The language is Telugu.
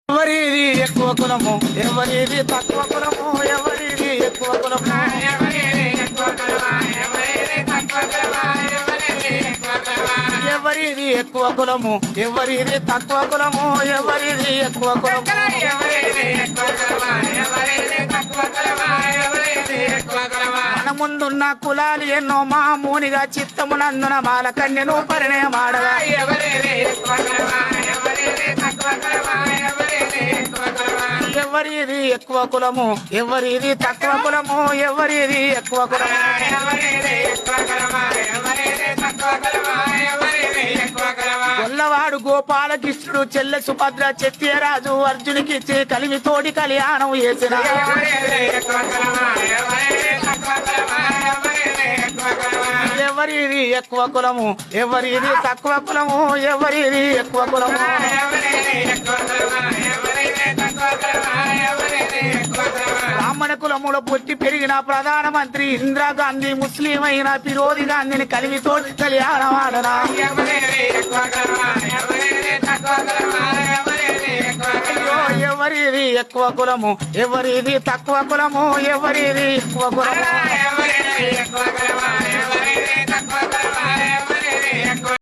ఎవరిది ఎక్కువ కులము ఎవరిది తక్కువ కులము ఎవరిది ఎక్కువ కులము ఎవరిది ఎక్కువ కులము ఎవరిది తక్కువ కులము ఎవరిది ఎక్కువ కులము మన ముందున్న కులాలు ఎన్నో మామూనిగా చిత్తమునందున మాల కన్యను పరిణయమాడగా ఎవరిది ఎక్కువ కులము ఎవరిది తక్కువ కులము ఎవరిది ఎక్కువ కులము గొల్లవాడు గోపాలకృష్ణుడు చెల్లె సుభద్ర చెత్తియరాజు అర్జునికి ఇచ్చి కలిమి తోడి కళ్యాణం చేసిన ఎవరిది ఎక్కువ కులము ఎవరిది తక్కువ కులము ఎవరిది ఎక్కువ కులము బ్రాహ్మణ కులములో పుట్టి పెరిగిన ప్రధానమంత్రి ఇందిరాగాంధీ ముస్లిం అయిన ఫిరోజి గాంధీని కలిమితో కళ్యాణం ఆడనా ఎవరిది ఎక్కువ కులము ఎవరిది తక్కువ కులము ఎవరిది ఎక్కువ కులము